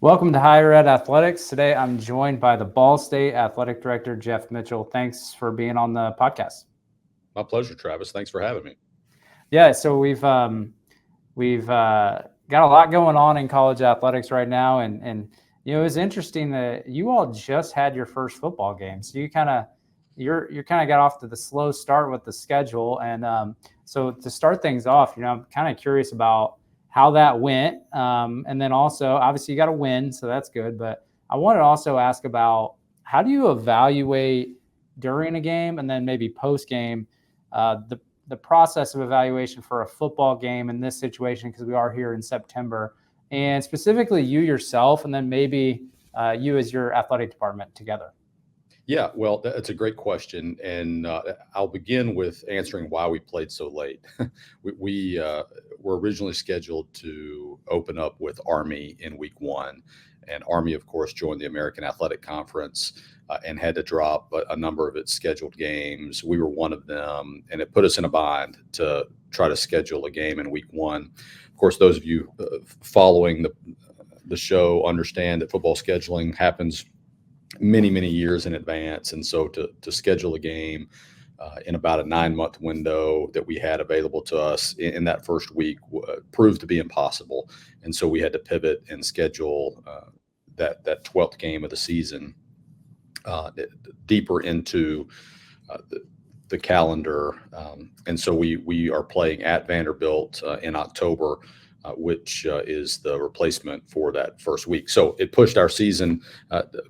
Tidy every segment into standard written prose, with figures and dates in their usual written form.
Welcome to Higher Ed Athletics. Today I'm joined by the Ball State Athletic Director, Jeff Mitchell. Thanks for being on the podcast. My pleasure, Travis. Thanks for having me. Yeah, so we've got a lot going on in college athletics right now, and it was interesting that you all just had your first football game. So you're kind of got off to the slow start with the schedule, and so to start things off, I'm kind of curious about how that went, and then also obviously you got to win, so that's good. But I wanted to also ask about how do you evaluate during a game and then maybe post game the process of evaluation for a football game in this situation, because we are here in September, and specifically you yourself, and then maybe you as your athletic department together. Yeah, well, that's a great question, and I'll begin with answering why we played so late. We were originally scheduled to open up with Army in week one, and Army, of course, joined the American Athletic Conference and had to drop a number of its scheduled games. We were one of them, and it put us in a bind to try to schedule a game in week one. Of course, those of you following the show understand that football scheduling happens many years in advance, and so to schedule a game in about a 9-month window that we had available to us in that first week proved to be impossible, and so we had to pivot and schedule that 12th game of the season deeper into the calendar, and so we are playing at Vanderbilt in October, which is the replacement for that first week. So it pushed our season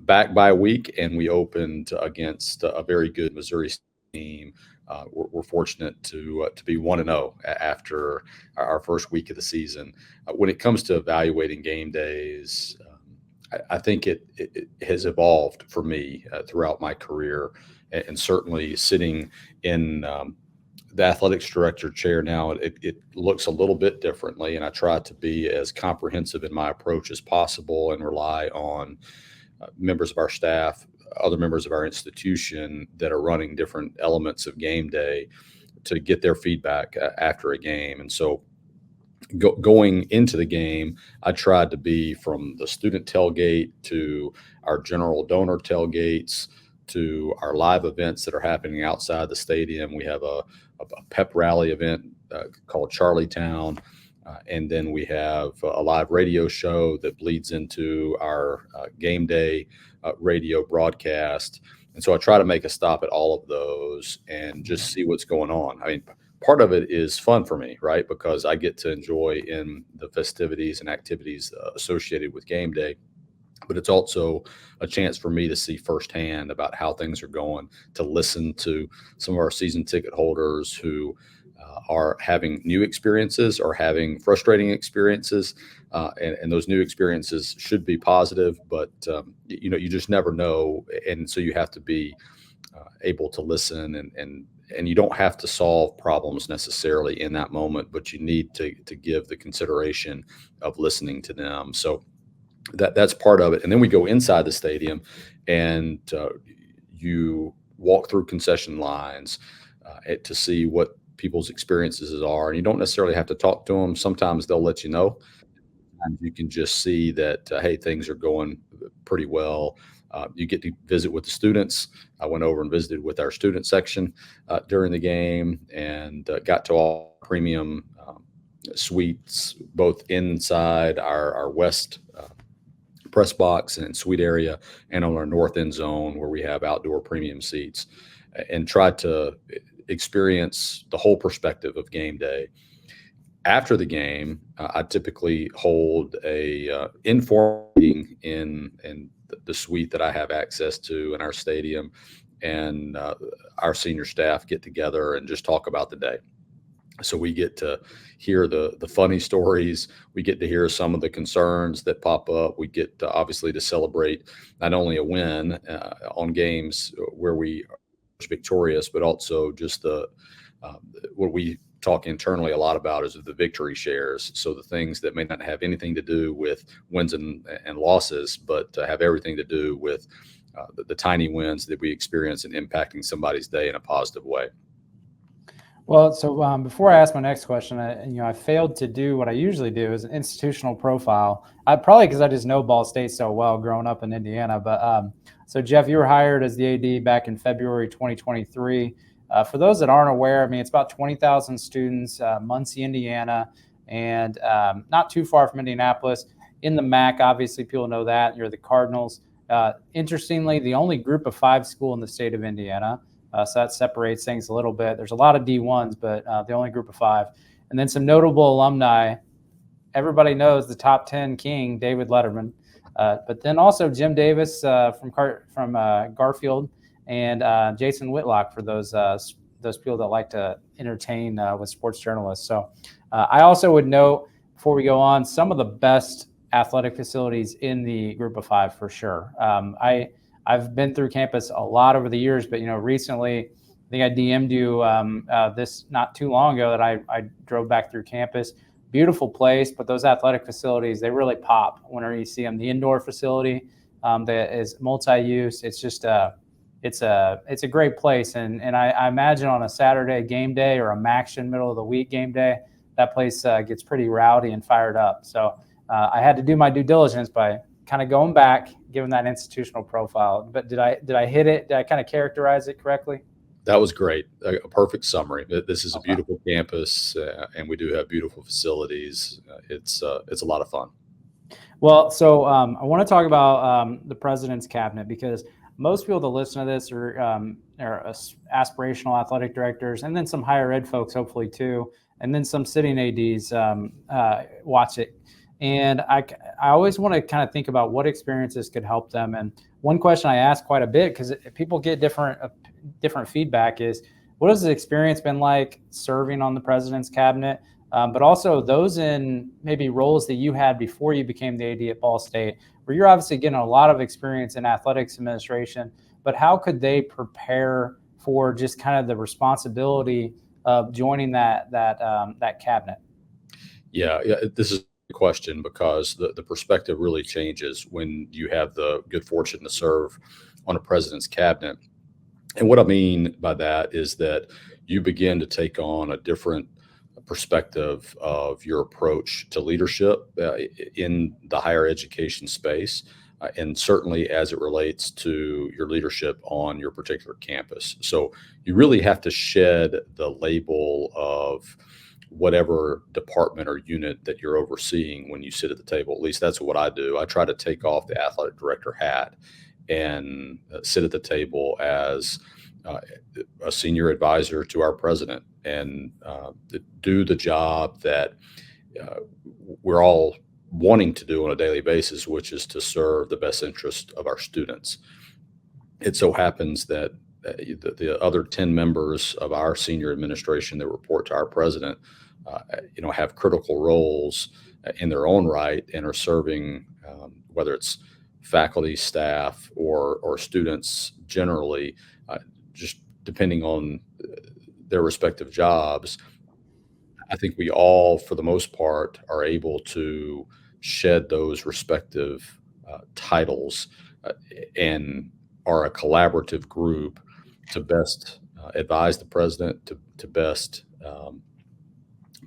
back by a week, and we opened against a very good Missouri team. We're fortunate to be 1-0 after our first week of the season. When it comes to evaluating game days, I think it has evolved for me throughout my career, and certainly sitting in the athletics director chair now, it looks a little bit differently, and I try to be as comprehensive in my approach as possible and rely on members of our staff, other members of our institution that are running different elements of game day to get their feedback after a game. And so going into the game, I tried to be from the student tailgate to our general donor tailgates to our live events that are happening outside the stadium. We have a pep rally event called Charlietown, and then we have a live radio show that bleeds into our game day radio broadcast. And so I try to make a stop at all of those and just see what's going on. I mean, part of it is fun for me, right? Because I get to enjoy in the festivities and activities associated with game day. But it's also a chance for me to see firsthand about how things are going, to listen to some of our season ticket holders who are having new experiences or having frustrating experiences. And those new experiences should be positive, but you just never know. And so you have to be able to listen, and you don't have to solve problems necessarily in that moment, but you need to give the consideration of listening to them. So that's part of it. And then we go inside the stadium, and you walk through concession lines to see what people's experiences are. And you don't necessarily have to talk to them. Sometimes they'll let you know. And you can just see that, hey, things are going pretty well. You get to visit with the students. I went over and visited with our student section during the game, and got to all premium suites, both inside our west press box and suite area, and on our north end zone where we have outdoor premium seats, and try to experience the whole perspective of game day. After the game, I typically hold a informal meeting in the suite that I have access to in our stadium, and our senior staff get together and just talk about the day. So we get to hear the funny stories. We get to hear some of the concerns that pop up. We get to, obviously, to celebrate not only a win on games where we are victorious, but also just what we talk internally a lot about is the victory shares. So the things that may not have anything to do with wins and losses, but have everything to do with the tiny wins that we experience in impacting somebody's day in a positive way. Well, so before I ask my next question, I failed to do what I usually do is an institutional profile. I probably because I just know Ball State so well growing up in Indiana. But so Jeff, you were hired as the AD back in February 2023. For those that aren't aware, I mean, it's about 20,000 students, Muncie, Indiana, and not too far from Indianapolis. In the MAC, obviously, people know that you're the Cardinals. Interestingly, the only Group of 5 school in the state of Indiana. So that separates things a little bit. There's a lot of D1s, but the only Group of 5. And then some notable alumni. Everybody knows the top 10 king, David Letterman. But then also Jim Davis from Garfield, and Jason Whitlock for those people that like to entertain with sports journalists. So I also would note, before we go on, some of the best athletic facilities in the Group of 5 for sure. I've been through campus a lot over the years, but recently, I think I DM'd you this not too long ago that I drove back through campus. Beautiful place, but those athletic facilities, they really pop whenever you see them. The indoor facility that is multi-use, it's just it's a great place, and I imagine on a Saturday game day or a MACtion middle of the week game day, that place gets pretty rowdy and fired up. So I had to do my due diligence by kind of going back, given that institutional profile. But did I hit it? Did I kind of characterize it correctly? That was great. A perfect summary. This is a Okay. beautiful campus, and we do have beautiful facilities. It's a lot of fun. Well, so I want to talk about the president's cabinet, because most people that listen to this are aspirational athletic directors, and then some higher ed folks, hopefully too, and then some sitting ADs watch it. And I always want to kind of think about what experiences could help them. And one question I ask quite a bit, because people get different feedback, is what has the experience been like serving on the president's cabinet? But also those in maybe roles that you had before you became the AD at Ball State, where you're obviously getting a lot of experience in athletics administration, but how could they prepare for just kind of the responsibility of joining that cabinet? Yeah, this is a question because the perspective really changes when you have the good fortune to serve on a president's cabinet. And what I mean by that is that you begin to take on a different perspective of your approach to leadership in the higher education space, and certainly as it relates to your leadership on your particular campus. So you really have to shed the label of whatever department or unit that you're overseeing when you sit at the table. At least that's what I do. I try to take off the athletic director hat and sit at the table as a senior advisor to our president, and do the job that we're all wanting to do on a daily basis, which is to serve the best interest of our students. It so happens that the other 10 members of our senior administration that report to our president, have critical roles in their own right and are serving, whether it's faculty, staff, or students generally, just depending on their respective jobs. I think we all, for the most part, are able to shed those respective titles and are a collaborative group to best advise the president, to best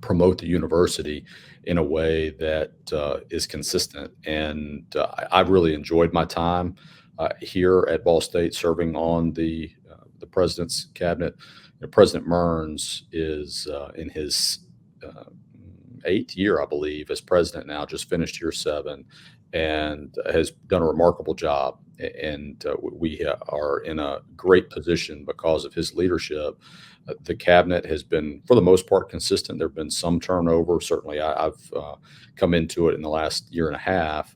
promote the university in a way that is consistent. And I've really enjoyed my time here at Ball State serving on the president's cabinet. President Mearns is in his 8th year, I believe, as president now, just finished year 7, and has done a remarkable job. And we are in a great position because of his leadership. The cabinet has been, for the most part, consistent. There have been some turnover. Certainly, I've come into it in the last year and a half.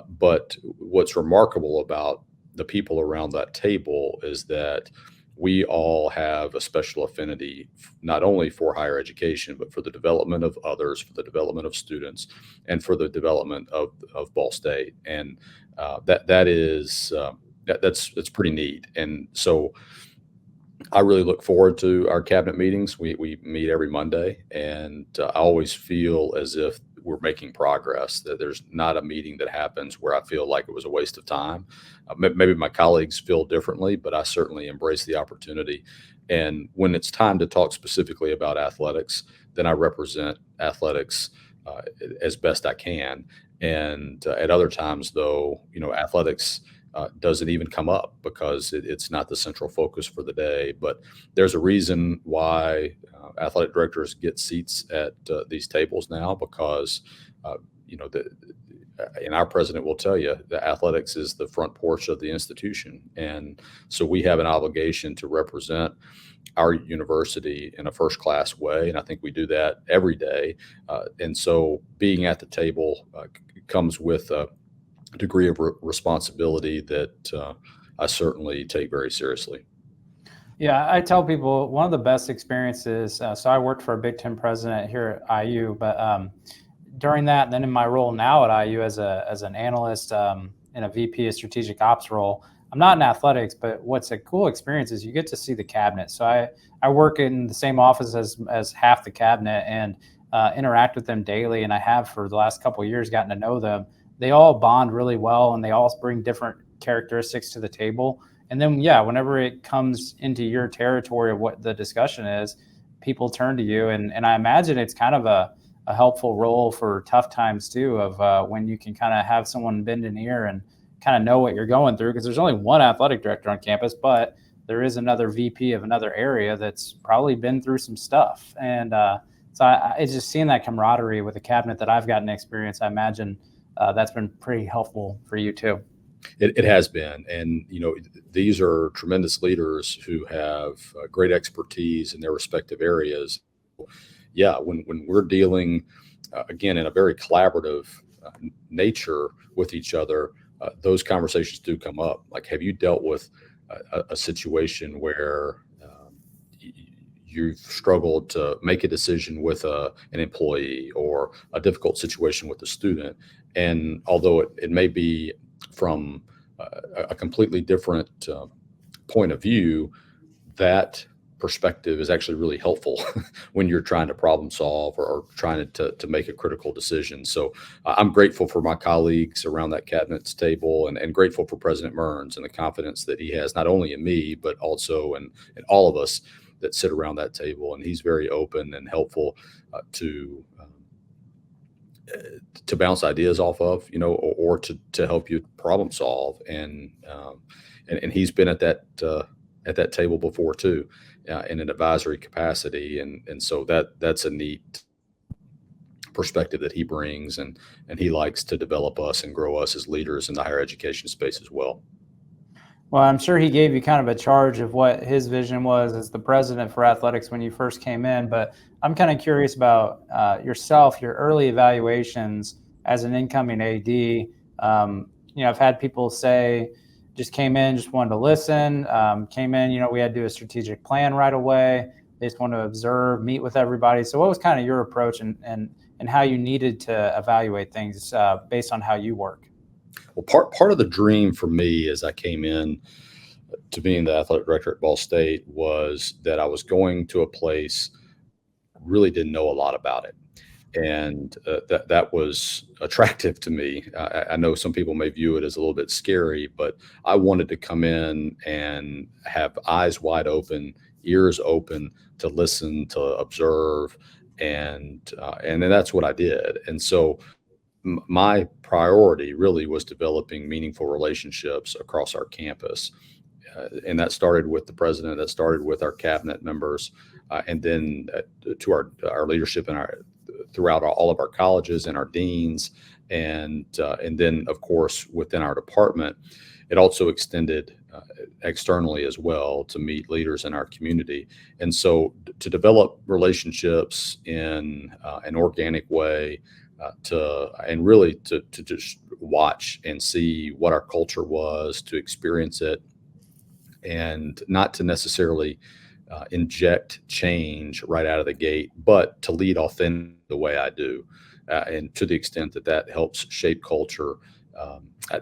But what's remarkable about the people around that table is that we all have a special affinity, not only for higher education, but for the development of others, for the development of students, and for the development of Ball State. And that's pretty neat. And so I really look forward to our cabinet meetings. We meet every Monday, and I always feel as if we're making progress, that there's not a meeting that happens where I feel like it was a waste of time. Maybe my colleagues feel differently, but I certainly embrace the opportunity And when it's time to talk specifically about athletics, then I represent athletics as best I can. And at other times, though, athletics doesn't even come up because it's not the central focus for the day. But there's a reason why athletic directors get seats at these tables now, because and our president will tell you that athletics is the front porch of the institution. And so we have an obligation to represent our university in a first class way. And I think we do that every day. And so being at the table comes with a degree of responsibility that I certainly take very seriously. Yeah, I tell people one of the best experiences. So I worked for a Big Ten president here at IU, but during that, and then in my role now at IU as an analyst in a VP of strategic ops role, I'm not in athletics, but what's a cool experience is you get to see the cabinet. So I work in the same office as half the cabinet and interact with them daily, and I have for the last couple of years gotten to know them. They all bond really well, and they all bring different characteristics to the table. And then, yeah, whenever it comes into your territory of what the discussion is, people turn to you. And I imagine it's kind of a helpful role for tough times too, of when you can kind of have someone bend an ear and kind of know what you're going through, because there's only one athletic director on campus, but there is another VP of another area that's probably been through some stuff. And so it's just seeing that camaraderie with the cabinet that I've gotten experience. I imagine that's been pretty helpful for you too. It has been. And, these are tremendous leaders who have great expertise in their respective areas. Yeah, when we're dealing, again, in a very collaborative nature with each other, those conversations do come up. Like, have you dealt with a situation where you've struggled to make a decision with an employee, or a difficult situation with a student? And although it may be from a completely different point of view, that perspective is actually really helpful when you're trying to problem solve or trying to make a critical decision. So I'm grateful for my colleagues around that cabinet's table, and grateful for President Mearns and the confidence that he has, not only in me, but also in all of us that sit around that table. And he's very open and helpful to bounce ideas off of, or to help you problem solve. And he's been at that table before too, in an advisory capacity. And so that's a neat perspective that he brings, and he likes to develop us and grow us as leaders in the higher education space as well. Well, I'm sure he gave you kind of a charge of what his vision was as the president for athletics when you first came in, but I'm kind of curious about yourself, your early evaluations as an incoming AD. I've had people say, just came in, just wanted to listen, came in, we had to do a strategic plan right away. They just want to observe, meet with everybody. So what was kind of your approach and how you needed to evaluate things based on how you work? Well, part of the dream for me as I came in to being the athletic director at Ball State was that I was going to a place really didn't know a lot about it. And that was attractive to me. I know some people may view it as a little bit scary, but I wanted to come in and have eyes wide open, ears open, to listen, to observe, and then that's what I did. And so my priority really was developing meaningful relationships across our campus. And that started with the president, that started with our cabinet members, and then to our leadership and throughout all of our colleges and our deans. And then, of course, within our department, it also extended externally as well to meet leaders in our community. And so to develop relationships in an organic way, and really to just watch and see what our culture was, to experience it, and not to necessarily inject change right out of the gate, but to lead authentic the way I do. And to the extent that helps shape culture,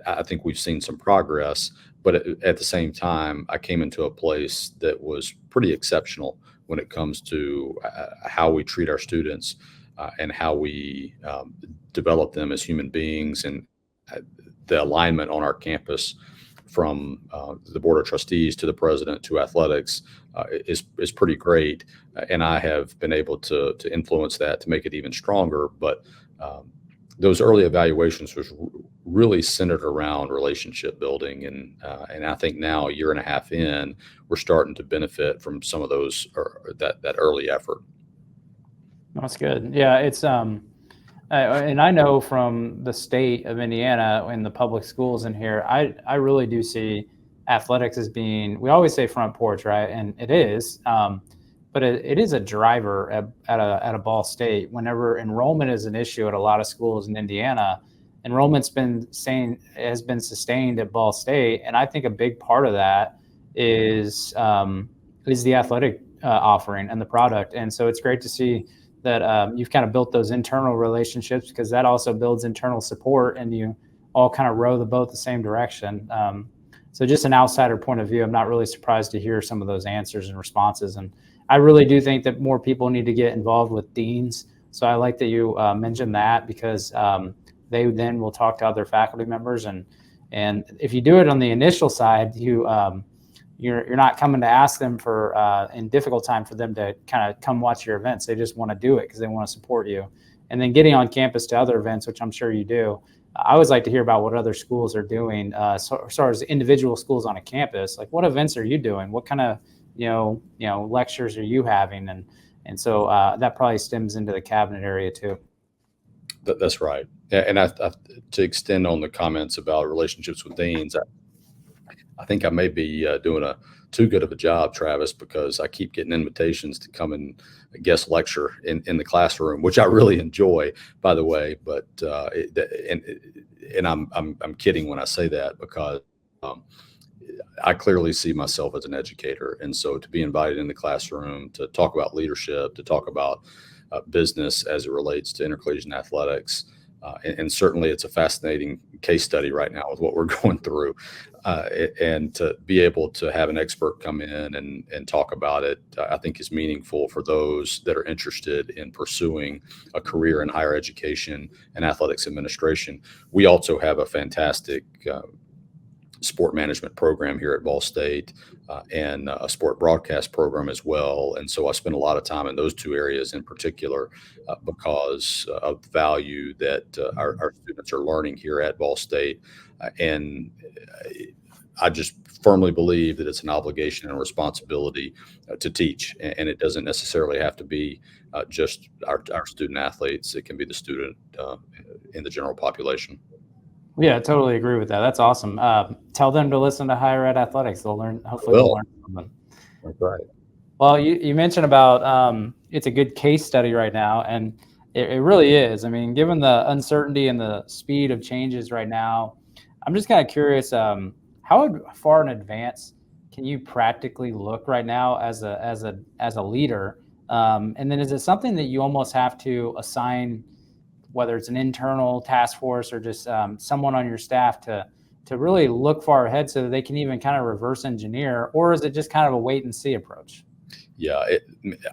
I think we've seen some progress. But at the same time, I came into a place that was pretty exceptional when it comes to how we treat our students, and how we develop them as human beings, and the alignment on our campus from the board of trustees to the president to athletics is pretty great, and I have been able to influence that to make it even stronger. But those early evaluations was really centered around relationship building, and I think now, a year and a half in, we're starting to benefit from some of those, or that early effort. That's good. Yeah, it's and I know from the state of Indiana and the public schools in here, I really do see athletics as being, we always say front porch, right? And it is, but it is a driver at a Ball State. Whenever enrollment is an issue at a lot of schools in Indiana, enrollment's has been sustained at Ball State, and I think a big part of that is the athletic offering and the product. And so it's great to see that you've kind of built those internal relationships, because that also builds internal support, and you all kind of row the boat the same direction. So just an outsider point of view, I'm not really surprised to hear some of those answers and responses. And I really do think that more people need to get involved with deans. So I like that you mentioned that, because they then will talk to other faculty members. And if you do it on the initial side, you're not coming to ask them for in difficult time for them to kind of come watch your events. They just want to do it because they want to support you. And then getting on campus to other events, which I'm sure you do. I always like to hear about what other schools are doing, as far as individual schools on a campus. Like, what events are you doing? What kind of lectures are you having? And so that probably stems into the cabinet area too. That's right. And to extend on the comments about relationships with deans, I think I may be doing too good of a job, Travis, because I keep getting invitations to come and guest lecture in the classroom, which I really enjoy, by the way. But I'm kidding when I say that, because I clearly see myself as an educator, and so to be invited in the classroom to talk about leadership, to talk about business as it relates to intercollegiate athletics. And certainly it's a fascinating case study right now with what we're going through. And to be able to have an expert come in and talk about it, I think is meaningful for those that are interested in pursuing a career in higher education and athletics administration. We also have a fantastic sport management program here at Ball State, and a sport broadcast program as well. And so I spend a lot of time in those two areas in particular, because of the value that our students are learning here at Ball State. And I just firmly believe that it's an obligation and a responsibility to teach. And it doesn't necessarily have to be just our student athletes. It can be the student in the general population. Yeah, I totally agree with that. That's awesome. Tell them to listen to Higher Ed Athletics. They'll learn. Hopefully, they'll learn something. That's right. Well, you mentioned about it's a good case study right now, and it really is. I mean, given the uncertainty and the speed of changes right now, I'm just kind of curious. How far in advance can you practically look right now as a leader? And then is it something that you almost have to assign, whether it's an internal task force or just someone on your staff to really look far ahead so that they can even kind of reverse engineer, or is it just kind of a wait and see approach? Yeah,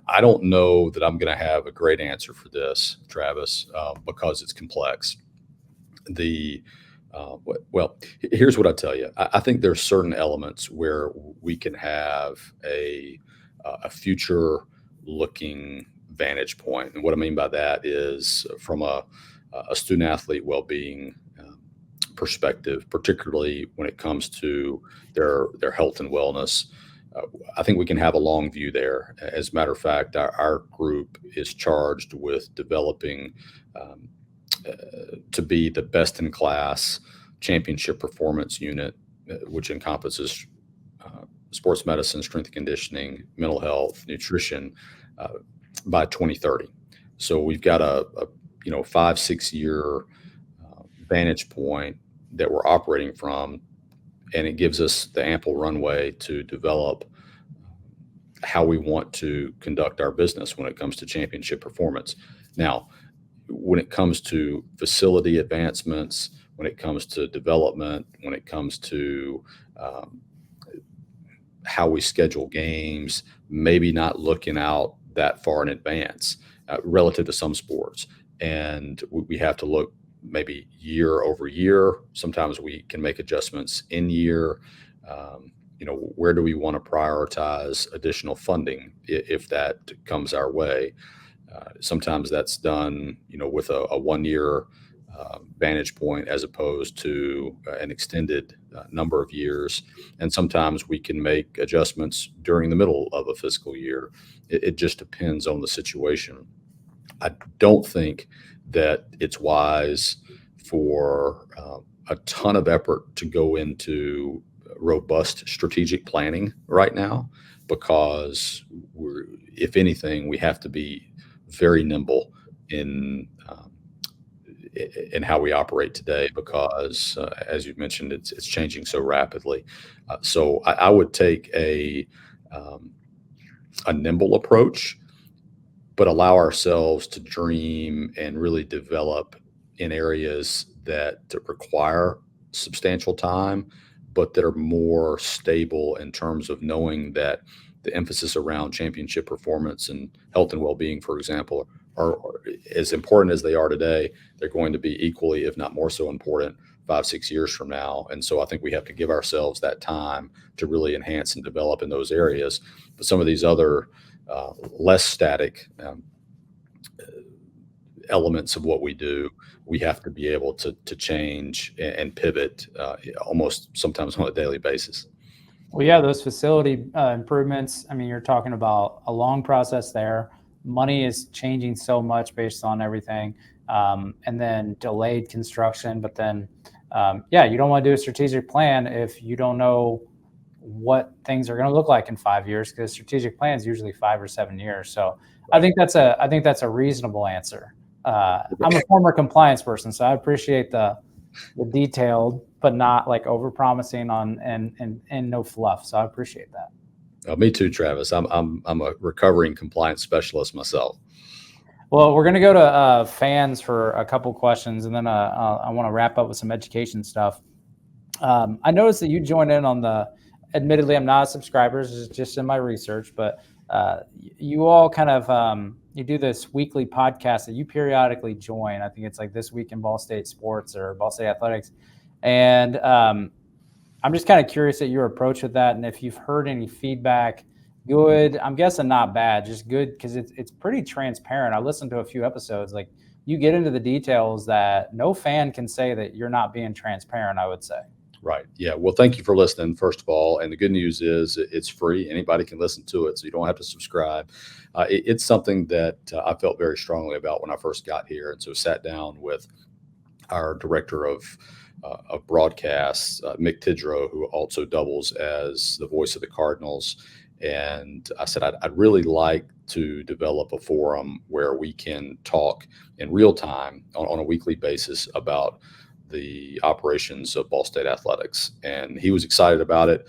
I don't know that I'm going to have a great answer for this, Travis, because it's complex. Well, here's what I tell you. I think there's certain elements where we can have a future looking vantage point. And what I mean by that is from a student athlete well-being perspective, particularly when it comes to their health and wellness. I think we can have a long view there. As a matter of fact, our group is charged with developing to be the best in class championship performance unit, which encompasses sports medicine, strength and conditioning, mental health, nutrition, by 2030. So we've got a 5-6 year vantage point that we're operating from, and it gives us the ample runway to develop how we want to conduct our business when it comes to championship performance. Now, when it comes to facility advancements, when it comes to development, when it comes to how we schedule games, maybe not looking out that far in advance relative to some sports. And we have to look maybe year over year. Sometimes we can make adjustments in year. Where do we want to prioritize additional funding if that comes our way? Sometimes that's done, with a 1 year vantage point as opposed to an extended number of years. And sometimes we can make adjustments during the middle of a fiscal year. It just depends on the situation. I don't think that it's wise for a ton of effort to go into robust strategic planning right now, because if anything, we have to be very nimble in how we operate today, because as you mentioned, it's changing so rapidly. So I would take a nimble approach, but allow ourselves to dream and really develop in areas that require substantial time, but that are more stable in terms of knowing that the emphasis around championship performance and health and well-being, for example, are as important as they are today. They're going to be equally, if not more so important, 5-6 years from now. And so I think we have to give ourselves that time to really enhance and develop in those areas. But some of these other less static elements of what we do, we have to be able to change and pivot almost sometimes on a daily basis. Well, yeah, those facility improvements, I mean, you're talking about a long process there. Money is changing so much based on everything. And then delayed construction. But then, you don't want to do a strategic plan if you don't know what things are going to look like in 5 years, because strategic plan is usually 5 or 7 years. So I think that's a reasonable answer. I'm a former compliance person, so I appreciate the detailed, but not like over promising on and no fluff. So I appreciate that. Me too, Travis. I'm a recovering compliance specialist myself. Well, we're going to go to fans for a couple questions, and then I want to wrap up with some education stuff. I noticed that you joined in on the, admittedly, I'm not a subscriber, it's just in my research, but you all kind of, you do this weekly podcast that you periodically join. I think it's like This Week in Ball State Sports or Ball State Athletics. And I'm just kind of curious at your approach with that, and if you've heard any feedback. Good, I'm guessing not bad, just good, because it's pretty transparent. I listened to a few episodes. Like, you get into the details that no fan can say that you're not being transparent, I would say. Right. Yeah. Well, thank you for listening, first of all. And the good news is it's free. Anybody can listen to it, so you don't have to subscribe. It's something that I felt very strongly about when I first got here. And so sat down with our director of broadcasts, Mick Tidrow, who also doubles as the voice of the Cardinals. And I said, I'd really like to develop a forum where we can talk in real time on a weekly basis about the operations of Ball State athletics. And he was excited about it.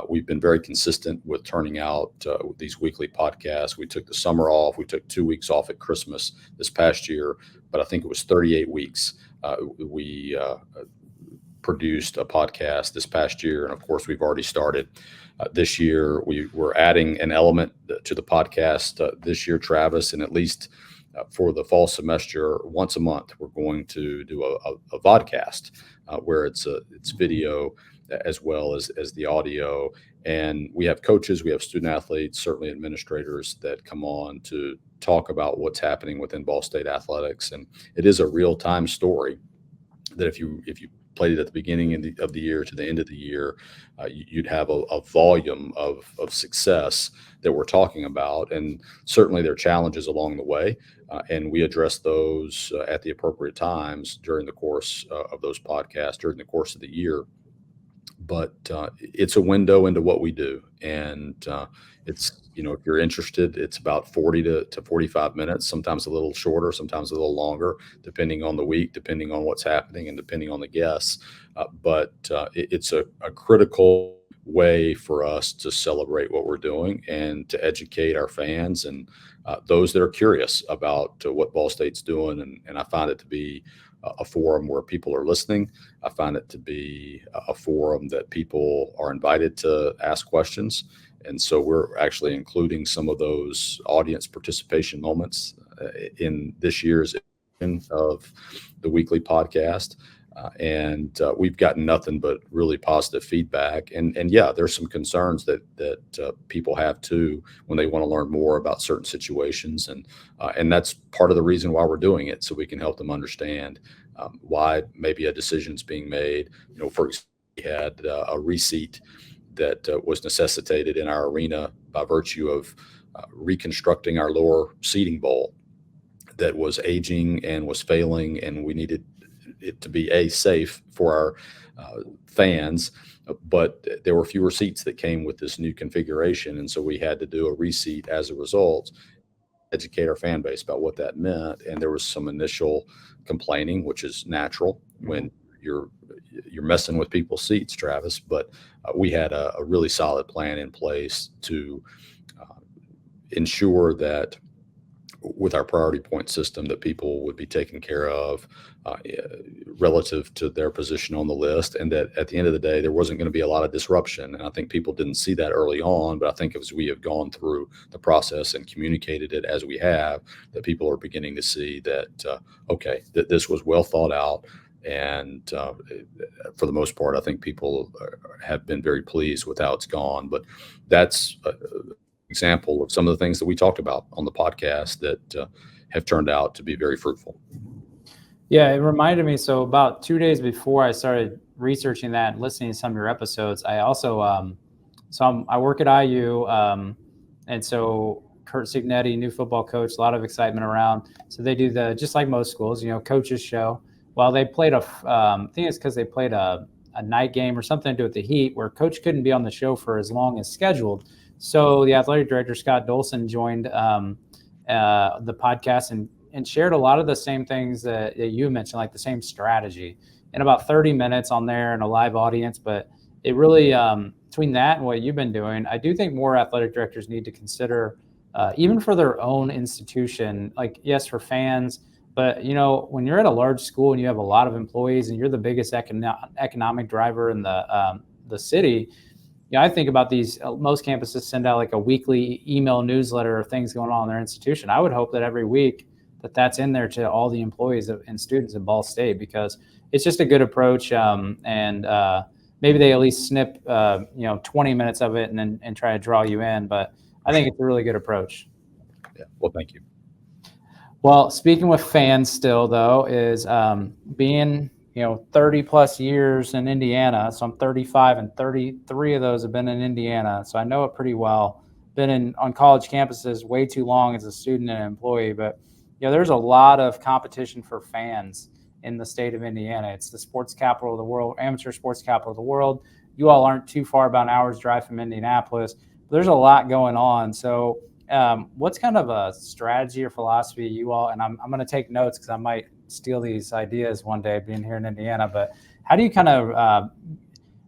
We've been very consistent with turning out these weekly podcasts. We took the summer off. We took 2 weeks off at Christmas this past year, but I think it was 38 weeks. We produced a podcast this past year. And of course, we've already started this year. We were adding an element to the podcast this year, Travis, and at least for the fall semester, once a month, we're going to do a vodcast where it's video as well as the audio. And we have coaches, we have student athletes, certainly administrators that come on to talk about what's happening within Ball State athletics. And it is a real-time story that if you played it at the beginning of the year to the end of the year, you'd have a volume of success that we're talking about. And certainly there are challenges along the way, and we address those at the appropriate times during the course of those podcasts, during the course of the year. But it's a window into what we do. And it's, if you're interested, it's about 40 to 45 minutes, sometimes a little shorter, sometimes a little longer, depending on the week, depending on what's happening, and depending on the guests. But it's a critical way for us to celebrate what we're doing and to educate our fans and those that are curious about what Ball State's doing. And I find it to be a forum where people are listening. I find it to be a forum that people are invited to ask questions. And so we're actually including some of those audience participation moments in this year's of the weekly podcast. And we've gotten nothing but really positive feedback. And yeah, there's some concerns that people have too when they want to learn more about certain situations, and that's part of the reason why we're doing it, so we can help them understand why maybe a decision's being made. For example, we had a reseat that was necessitated in our arena by virtue of reconstructing our lower seating bowl that was aging and was failing, and we needed it to be safe for our fans, but there were fewer seats that came with this new configuration, and so we had to do a reseat as a result, educate our fan base about what that meant. And there was some initial complaining, which is natural when you're messing with people's seats, Travis, but we had a really solid plan in place to ensure that with our priority point system, that people would be taken care of relative to their position on the list, and that at the end of the day, there wasn't going to be a lot of disruption. And I think people didn't see that early on, but I think as we have gone through the process and communicated it as we have, that people are beginning to see that, okay, that this was well thought out. And for the most part, I think people have been very pleased with how it's gone. But that's example of some of the things that we talked about on the podcast that have turned out to be very fruitful. Yeah, it reminded me. So about 2 days before I started researching that and listening to some of your episodes, I also I work at IU, and so Kurt Signetti, new football coach, a lot of excitement around. So they do just like most schools, coaches show. Well, they played I think it's because they played a night game or something to do with the heat, where coach couldn't be on the show for as long as scheduled. So the athletic director, Scott Dolson, joined the podcast and shared a lot of the same things that you mentioned, like the same strategy, in about 30 minutes on there in a live audience. But it really, between that and what you've been doing, I do think more athletic directors need to consider, even for their own institution, like, yes, for fans, but, when you're at a large school and you have a lot of employees and you're the biggest economic driver in the city, I think about these. Most campuses send out like a weekly email newsletter of things going on in their institution. I would hope that every week that's in there to all the employees and students at Ball State, because it's just a good approach. And maybe they at least snip 20 minutes of it and try to draw you in. But I think it's a really good approach. Yeah. Well, thank you. Well, speaking with fans still, though, is being 30 plus years in Indiana. So I'm 35, and 33 of those have been in Indiana. So I know it pretty well. Been on college campuses way too long as a student and an employee, but there's a lot of competition for fans in the state of Indiana. It's the sports capital of the world, amateur sports capital of the world. You all aren't too far, about an hour's drive from Indianapolis, but there's a lot going on. So what's kind of a strategy or philosophy you all, and I'm going to take notes because I might steal these ideas one day being here in Indiana, but how do you kind of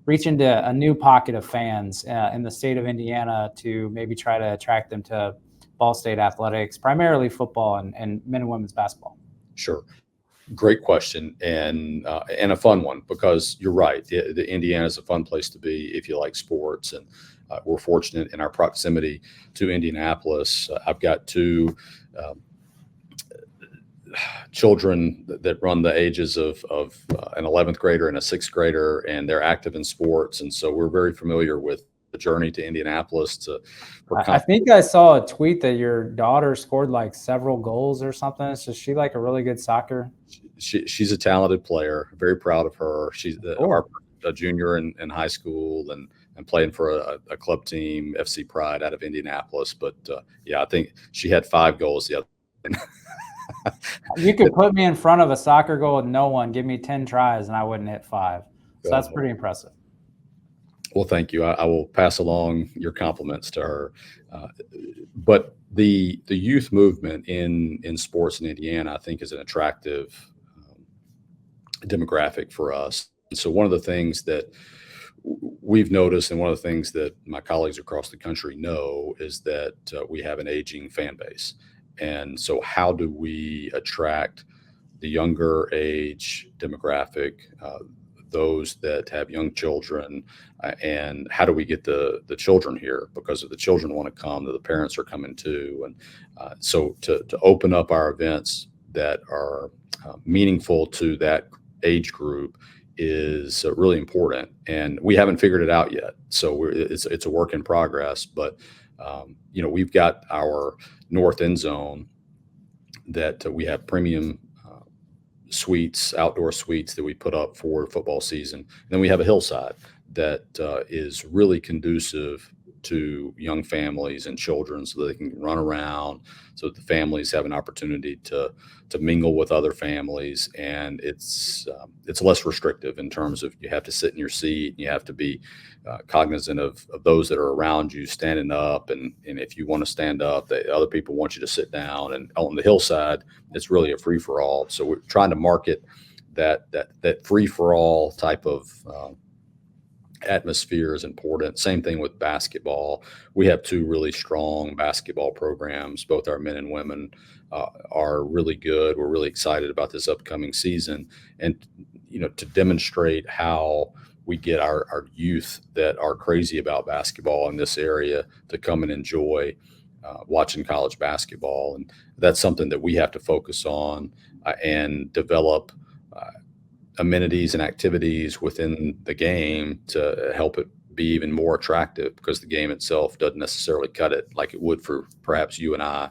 reach into a new pocket of fans in the state of Indiana to maybe try to attract them to Ball State athletics, primarily football and men and women's basketball? Sure. Great question, and a fun one, because you're right. The Indiana is a fun place to be if you like sports, and we're fortunate in our proximity to Indianapolis. I've got two children that run the ages of an 11th grader and a 6th grader, and they're active in sports, and so we're very familiar with the journey to Indianapolis. I think I saw a tweet that your daughter scored like several goals or something. So is she like a really good soccer? She's a talented player. Very proud of her. She's a junior in high school and playing for a club team, FC Pride, out of Indianapolis. But yeah, I think she had 5 goals the other day. You could put me in front of a soccer goal with no one, give me 10 tries, and I wouldn't hit 5. So that's pretty impressive. Well, thank you. I will pass along your compliments to her. But the youth movement in sports in Indiana, I think, is an attractive demographic for us. And so one of the things that we've noticed, and one of the things that my colleagues across the country know, is that we have an aging fan base. And so how do we attract the younger age demographic, those that have young children, and how do we get the children here? Because if the children want to come, the parents are coming too. And so to open up our events that are meaningful to that age group is really important, and we haven't figured it out yet. So it's a work in progress. But we've got our north end zone that we have premium suites, outdoor suites that we put up for football season. And then we have a hillside that is really conducive to young families and children, so that they can run around, so that the families have an opportunity to mingle with other families. And it's less restrictive in terms of you have to sit in your seat, and you have to be cognizant of those that are around you standing up. And if you want to stand up, the other people want you to sit down. And on the hillside, it's really a free for all. So we're trying to market that free for all type of atmosphere is important. Same thing with basketball. We have two really strong basketball programs. Both our men and women are really good. We're really excited about this upcoming season, and to demonstrate how we get our youth that are crazy about basketball in this area to come and enjoy watching college basketball. And that's something that we have to focus on and develop amenities and activities within the game to help it be even more attractive, because the game itself doesn't necessarily cut it like it would for perhaps you and I.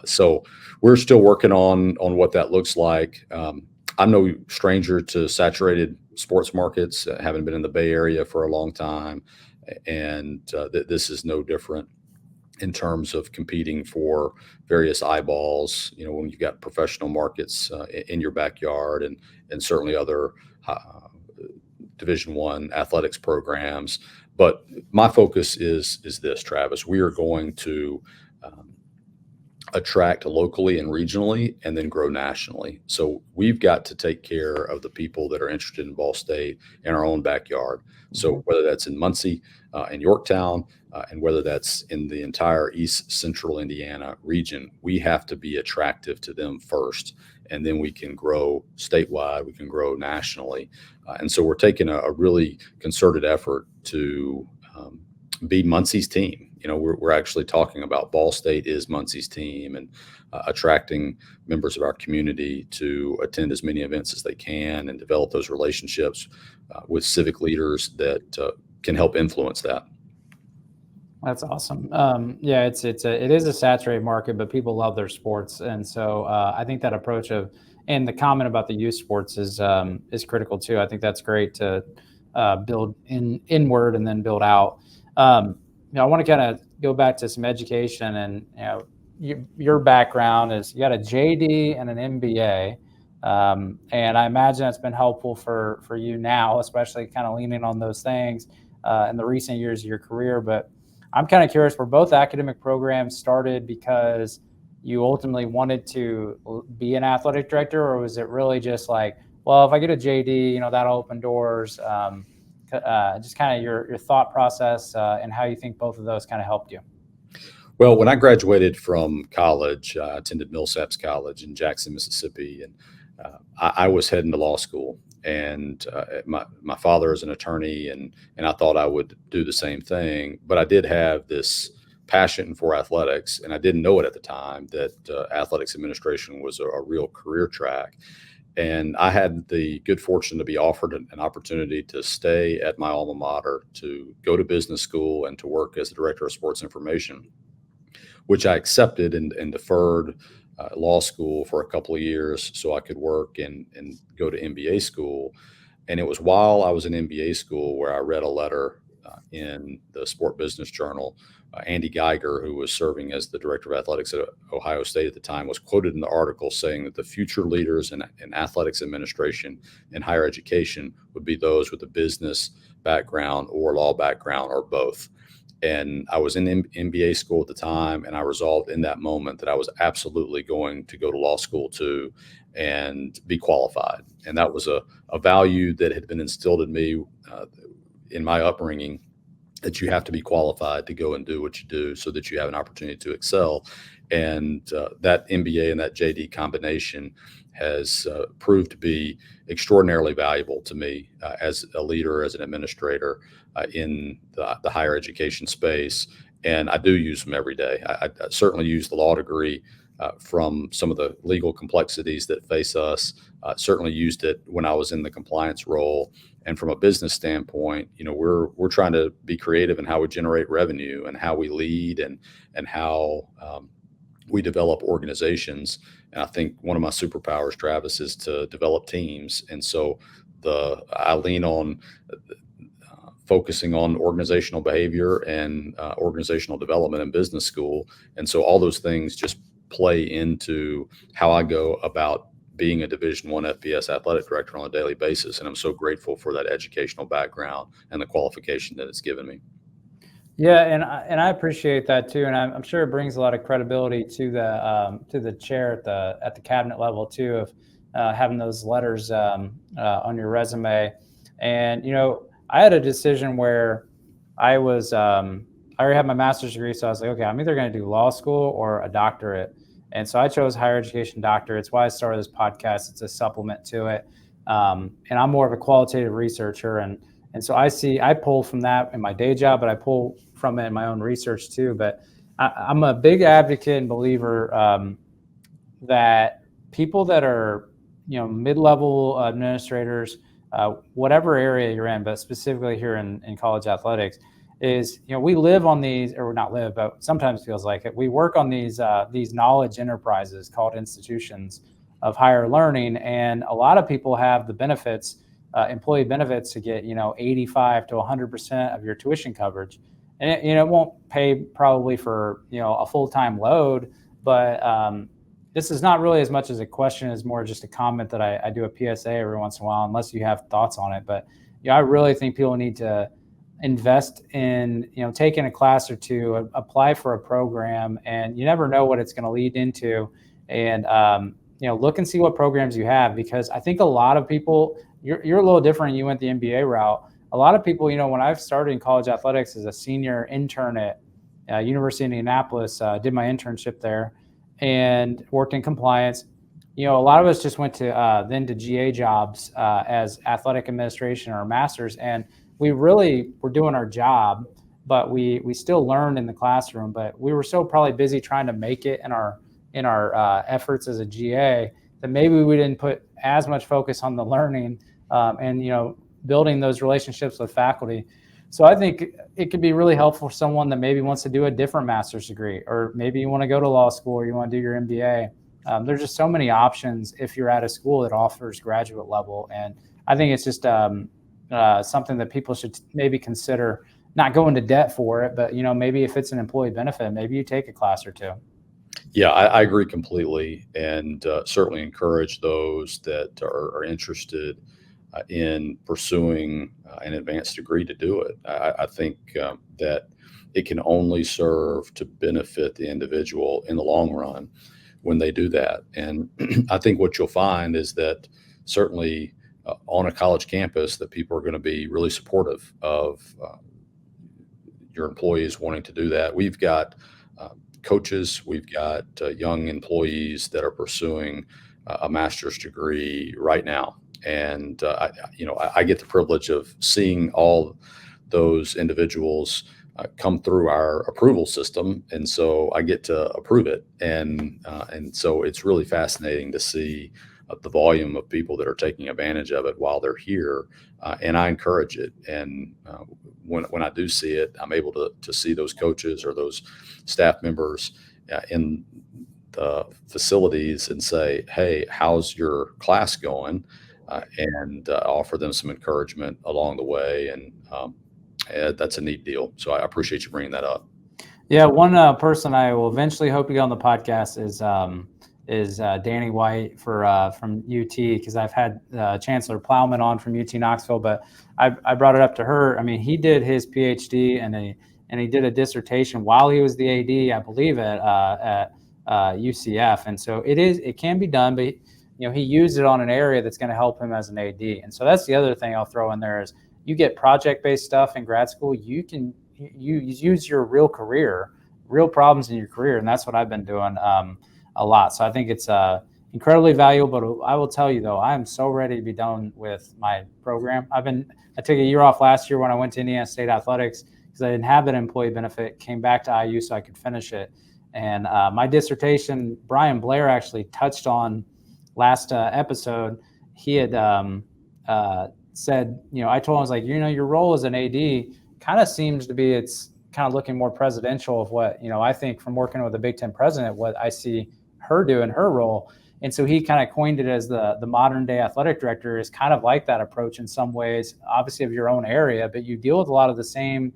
So we're still working on what that looks like. I'm no stranger to saturated sports markets, having been in the Bay Area for a long time. And this is no different in terms of competing for various eyeballs, when you've got professional markets in your backyard, and certainly other Division I athletics programs. But my focus is this, Travis. We are going to attract locally and regionally, and then grow nationally. So we've got to take care of the people that are interested in Ball State in our own backyard. So whether that's in Muncie, in Yorktown, and whether that's in the entire East Central Indiana region, we have to be attractive to them first, and then we can grow statewide, we can grow nationally. And so we're taking a really concerted effort to be Muncie's team. We're actually talking about Ball State is Muncie's team, and attracting members of our community to attend as many events as they can, and develop those relationships with civic leaders that can help influence that. That's awesome. Yeah, it is a saturated market, but people love their sports, and so I think that approach and the comment about the youth sports is critical too. I think that's great to build inward and then build out. I want to kind of go back to some education, and your background is you got a JD and an MBA, and I imagine it's been helpful for you now, especially kind of leaning on those things in the recent years of your career. But I'm kind of curious, were both academic programs started because you ultimately wanted to be an athletic director, or was it really just like, well, if I get a JD, that'll open doors? Just kind of your thought process and how you think both of those kind of helped you. Well, when I graduated from college, I attended Millsaps College in Jackson, Mississippi, and I was heading to law school. And my father is an attorney, and I thought I would do the same thing. But I did have this passion for athletics, and I didn't know it at the time that athletics administration was a real career track. And I had the good fortune to be offered an opportunity to stay at my alma mater, to go to business school, and to work as the director of sports information, which I accepted and deferred law school for a couple of years so I could work and go to MBA school. And it was while I was in MBA school where I read a letter in the Sport Business Journal. Andy Geiger, who was serving as the director of athletics at Ohio State at the time, was quoted in the article saying that the future leaders in athletics administration and higher education would be those with a business background or law background, or both. And I was in MBA school at the time, and I resolved in that moment that I was absolutely going to go to law school too and be qualified. And that was a value that had been instilled in me in my upbringing, that you have to be qualified to go and do what you do so that you have an opportunity to excel. And that MBA and that JD combination has proved to be extraordinarily valuable to me as a leader, as an administrator in the higher education space. And I do use them every day. I certainly use the law degree from some of the legal complexities that face us. Certainly used it when I was in the compliance role. And from a business standpoint, we're trying to be creative in how we generate revenue and how we lead and how we develop organizations. And I think one of my superpowers, Travis, is to develop teams. And so I lean on focusing on organizational behavior and organizational development in business school. And so all those things just play into how I go about being a Division I FBS athletic director on a daily basis. And I'm so grateful for that educational background and the qualification that it's given me. Yeah, and I appreciate that too, and I'm sure it brings a lot of credibility to the chair at the cabinet level too, of having those letters on your resume. And I had a decision where I already had my master's degree, so I was like, okay, I'm either going to do law school or a doctorate, and so I chose higher education doctorate. It's why I started this podcast. It's a supplement to it, and I'm more of a qualitative researcher, and so I pull from that in my day job, but I pull from it in my own research too. But I'm a big advocate and believer that people that are, mid-level administrators, whatever area you're in, but specifically here in college athletics, is, we live on these, or not live, but sometimes feels like it. We work on these knowledge enterprises called institutions of higher learning, and a lot of people have the benefits. Employee benefits to get 85 to 100% of your tuition coverage, and it won't pay probably for a full-time load, but this is not really as much as a question as more just a comment that I do a PSA every once in a while, unless you have thoughts on it. But I really think people need to invest in taking a class or two, apply for a program, and you never know what it's going to lead into, and look and see what programs you have, because I think a lot of people. You're a little different. You went the MBA route. A lot of people, when I started in college athletics as a senior intern at University of Indianapolis, did my internship there and worked in compliance. A lot of us just went to then to GA jobs as athletic administration or masters, and we really were doing our job, but we still learned in the classroom. But we were so probably busy trying to make it in our efforts as a GA that maybe we didn't put as much focus on the learning. And building those relationships with faculty. So I think it could be really helpful for someone that maybe wants to do a different master's degree, or maybe you want to go to law school or you want to do your MBA. There's just so many options if you're at a school that offers graduate level. And I think it's just something that people should maybe consider, not going to debt for it, but maybe if it's an employee benefit, maybe you take a class or two. Yeah, I agree completely, and certainly encourage those that are interested in pursuing an advanced degree to do it. I think that it can only serve to benefit the individual in the long run when they do that. And I think what you'll find is that certainly on a college campus, that people are going to be really supportive of your employees wanting to do that. We've got coaches, we've got young employees that are pursuing a master's degree right now. And, I get the privilege of seeing all those individuals come through our approval system. And so I get to approve it. And so it's really fascinating to see the volume of people that are taking advantage of it while they're here. And I encourage it. And when I do see it, I'm able to see those coaches or those staff members in the facilities and say, hey, how's your class going? And offer them some encouragement along the way. And that's a neat deal. So I appreciate you bringing that up. Yeah, one person I will eventually hope to get on the podcast is Danny White from UT, because I've had Chancellor Plowman on from UT Knoxville, but I brought it up to her. I mean, he did his PhD and he did a dissertation while he was the AD, I believe, at UCF, and so it can be done, but he used it on an area that's going to help him as an AD. And so that's the other thing I'll throw in there is you get project-based stuff in grad school. You use your real problems in your career. And that's what I've been doing a lot. So I think it's incredibly valuable. But I will tell you, though, I am so ready to be done with my program. I took a year off last year when I went to Indiana State Athletics because I didn't have that employee benefit, came back to IU so I could finish it. And my dissertation, Brian Blair actually touched on last episode. He had said, I told him, I was like, your role as an AD kind of seems to be, it's kind of looking more presidential of what, I think from working with the Big Ten president, what I see her do in her role. And so he kind of coined it as the modern day athletic director is kind of like that approach in some ways, obviously of your own area, but you deal with a lot of the same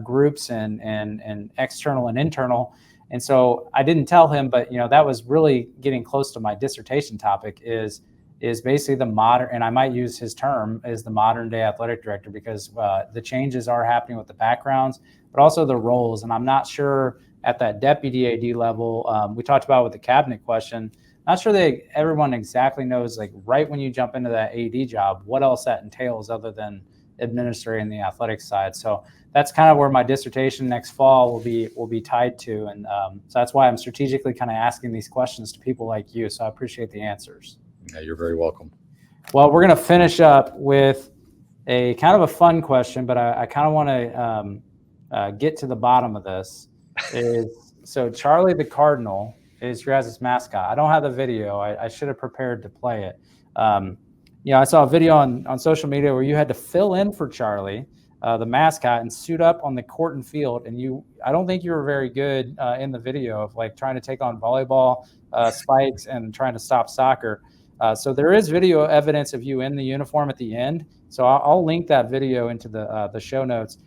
groups and external and internal. And so I didn't tell him, but that was really getting close to my dissertation topic is basically the modern, and I might use his term, is the modern day athletic director, because the changes are happening with the backgrounds, but also the roles. And I'm not sure at that deputy AD level, we talked about with the cabinet question, not sure that everyone exactly knows, like right when you jump into that AD job, what else that entails other than administering the athletic side. So that's kind of where my dissertation next fall will be tied to. And so that's why I'm strategically kind of asking these questions to people like you. So I appreciate the answers. Yeah, you're very welcome. Well, we're going to finish up with a kind of a fun question, but I kind of want to get to the bottom of this. So Charlie the Cardinal is your guys' mascot. I don't have the video. I should have prepared to play it. I saw a video on social media where you had to fill in for Charlie, the mascot, and suit up on the court and field. And I don't think you were very good in the video of like trying to take on volleyball spikes and trying to stop soccer. So there is video evidence of you in the uniform at the end. So I'll link that video into the show notes.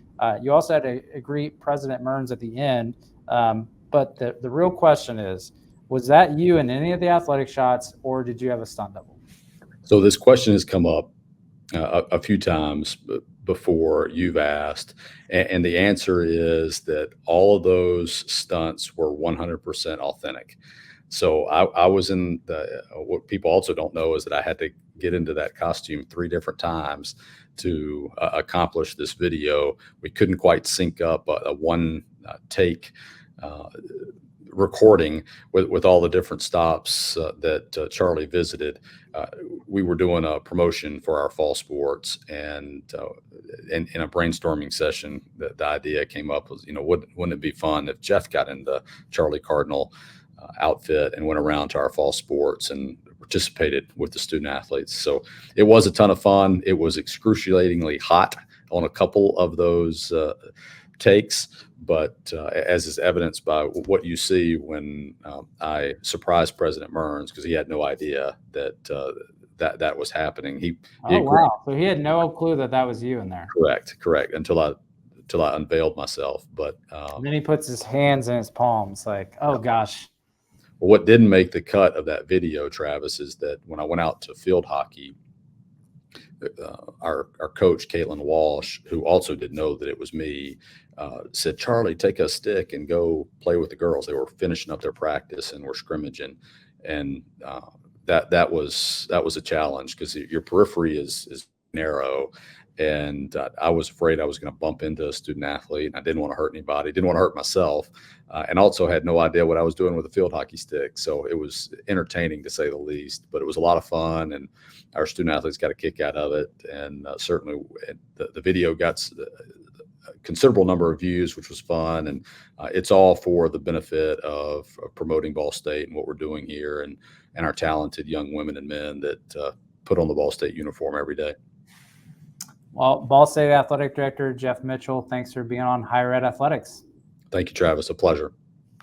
You also had to greet President Mearns at the end. But the real question is, was that you in any of the athletic shots, or did you have a stunt double? So this question has come up a few times before you've asked, and the answer is that all of those stunts were 100% authentic. So I was in what people also don't know is that I had to get into that costume 3 different times to accomplish this video. We couldn't quite sync up a one take recording with all the different stops that Charlie visited. We were doing a promotion for our fall sports, and in a brainstorming session, the idea came up was, wouldn't it be fun if Jeff got in the Charlie Cardinal outfit and went around to our fall sports and participated with the student athletes. So it was a ton of fun. It was excruciatingly hot on a couple of those takes, but as is evidenced by what you see when I surprised President Mearns, because he had no idea that was happening. Wow! So he had no clue that was you in there. Correct. Until I unveiled myself, but and then he puts his hands in his palms, like, oh gosh. Well, what didn't make the cut of that video, Travis, is that when I went out to field hockey, our coach, Caitlin Walsh, who also didn't know that it was me, said, "Charlie, take a stick and go play with the girls." They were finishing up their practice and were scrimmaging, and that was a challenge because your periphery is narrow, and I was afraid I was going to bump into a student athlete, and I didn't want to hurt anybody, didn't want to hurt myself, and also had no idea what I was doing with a field hockey stick. So it was entertaining, to say the least, but it was a lot of fun, and our student athletes got a kick out of it. And certainly the video got a considerable number of views, which was fun. And it's all for the benefit of promoting Ball State and what we're doing here, and our talented young women and men that put on the Ball State uniform every day. Well, Ball State Athletic Director Jeff Mitchell, thanks for being on Higher Ed Athletics. Thank you, Travis. A pleasure.